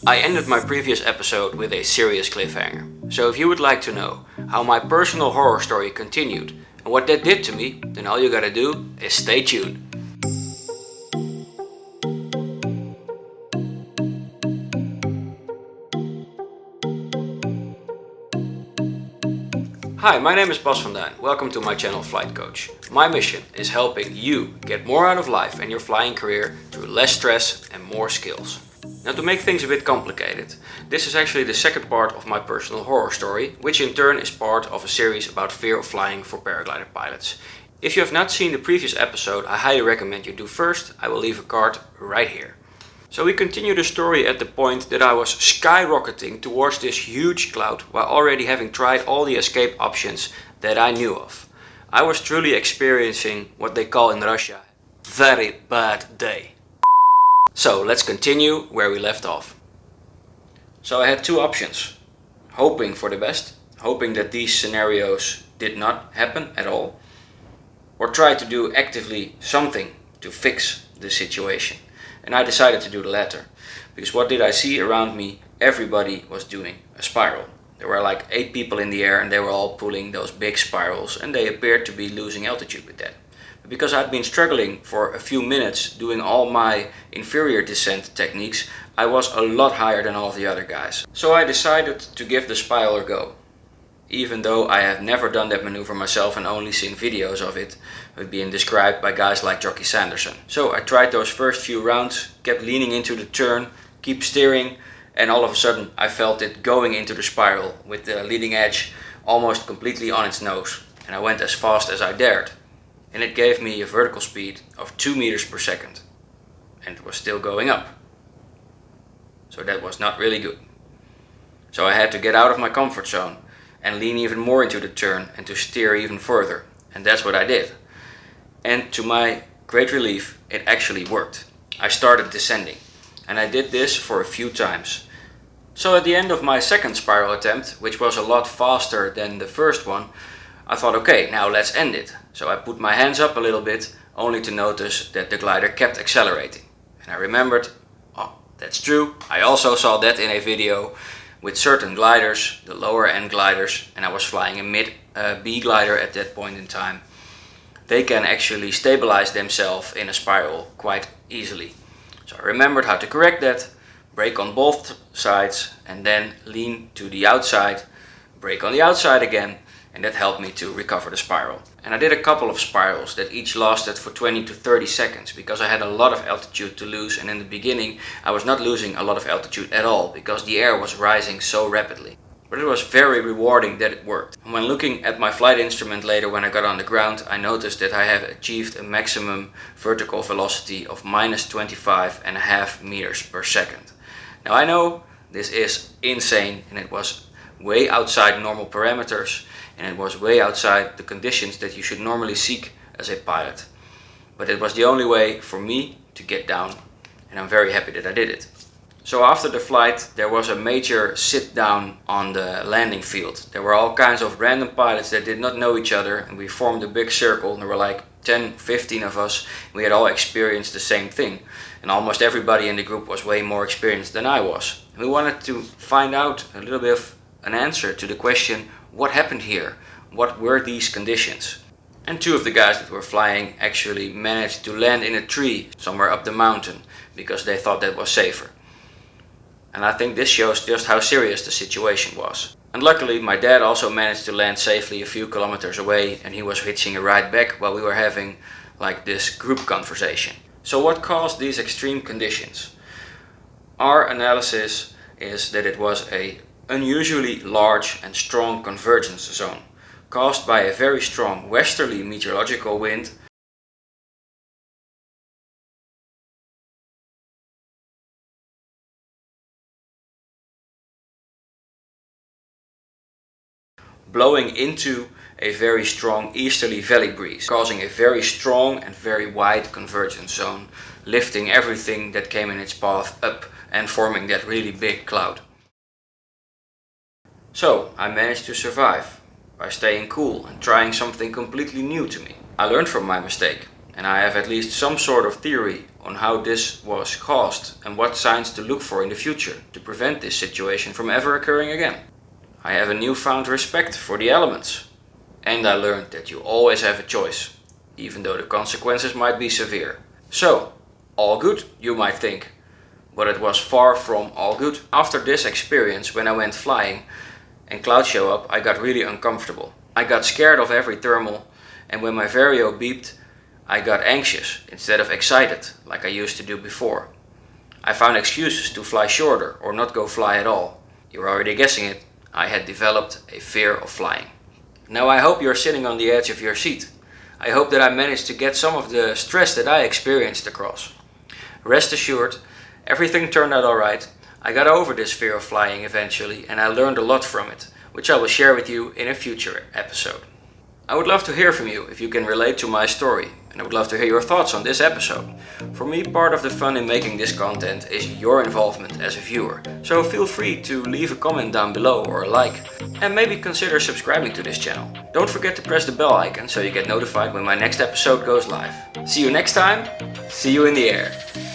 I ended my previous episode with a serious cliffhanger, so if you would like to know how my personal horror story continued and what that did to me, then all you gotta do is stay tuned. Hi, my name is Bas van Duin. Welcome to my channel Flight Coach. My mission is helping you get more out of life and your flying career through less stress and more skills. Now, to make things a bit complicated, this is actually the second part of my personal horror story, which in turn is part of a series about fear of flying for paraglider pilots. If you have not seen the previous episode, I highly recommend you do first. I will leave a card right here. So we continue the story at the point that I was skyrocketing towards this huge cloud while already having tried all the escape options that I knew of. I was truly experiencing what they call in Russia, very bad day. So let's continue where we left off. So I had two options. Hoping for the best, hoping that these scenarios did not happen at all, or try to do actively something to fix the situation. And I decided to do the latter, because what did I see around me? Everybody was doing a spiral. There were like 8 people in the air and they were all pulling those big spirals, and they appeared to be losing altitude with that. But because I'd been struggling for a few minutes doing all my inferior descent techniques, I was a lot higher than all of the other guys. So I decided to give the spiral a go. Even though I have never done that maneuver myself and only seen videos of it being described by guys like Jockey Sanderson. So I tried those first few rounds, kept leaning into the turn, keep steering, and all of a sudden I felt it going into the spiral with the leading edge almost completely on its nose. And I went as fast as I dared. And it gave me a vertical speed of 2 meters per second. And it was still going up. So that was not really good. So I had to get out of my comfort zone and lean even more into the turn and to steer even further. And that's what I did. And to my great relief, it actually worked. I started descending, and I did this for a few times. So at the end of my second spiral attempt, which was a lot faster than the first one, I thought, okay, now let's end it. So I put my hands up a little bit, only to notice that the glider kept accelerating. And I remembered, oh, that's true. I also saw that in a video with certain gliders, the lower end gliders, and I was flying a mid B glider at that point in time. They can actually stabilize themselves in a spiral quite easily. So I remembered how to correct that, brake on both sides, and then lean to the outside, brake on the outside again, and that helped me to recover the spiral. And I did a couple of spirals that each lasted for 20 to 30 seconds because I had a lot of altitude to lose, and in the beginning I was not losing a lot of altitude at all because the air was rising so rapidly. But it was very rewarding that it worked. And when looking at my flight instrument later when I got on the ground, I noticed that I have achieved a maximum vertical velocity of minus 25.5 meters per second. Now I know this is insane, and it was way outside normal parameters, and it was way outside the conditions that you should normally seek as a pilot. But it was the only way for me to get down, and I'm very happy that I did it. So after the flight there was a major sit down on the landing field. There were all kinds of random pilots that did not know each other, and we formed a big circle, and there were like 10, 15 of us. We had all experienced the same thing, and almost everybody in the group was way more experienced than I was. And we wanted to find out a little bit of an answer to the question, what happened here? What were these conditions? And 2 of the guys that were flying actually managed to land in a tree somewhere up the mountain because they thought that was safer. And I think this shows just how serious the situation was. And luckily my dad also managed to land safely a few kilometers away, and he was hitching a ride back while we were having like this group conversation. So what caused these extreme conditions? Our analysis is that it was a unusually large and strong convergence zone caused by a very strong westerly meteorological wind blowing into a very strong easterly valley breeze, causing a very strong and very wide convergence zone, lifting everything that came in its path up and forming that really big cloud. So I managed to survive by staying cool and trying something completely new to me. I learned from my mistake, and I have at least some sort of theory on how this was caused and what signs to look for in the future to prevent this situation from ever occurring again. I have a newfound respect for the elements, and I learned that you always have a choice, even though the consequences might be severe. So, all good, you might think, but it was far from all good. After this experience, when I went flying and clouds show up, I got really uncomfortable. I got scared of every thermal, and when my vario beeped, I got anxious instead of excited like I used to do before. I found excuses to fly shorter or not go fly at all. You're already guessing it, I had developed a fear of flying. Now I hope you're sitting on the edge of your seat. I hope that I managed to get some of the stress that I experienced across. Rest assured, everything turned out alright. I got over this fear of flying eventually, and I learned a lot from it, which I will share with you in a future episode. I would love to hear from you if you can relate to my story, and I would love to hear your thoughts on this episode. For me, part of the fun in making this content is your involvement as a viewer, so feel free to leave a comment down below or a like, and maybe consider subscribing to this channel. Don't forget to press the bell icon so you get notified when my next episode goes live. See you next time, see you in the air.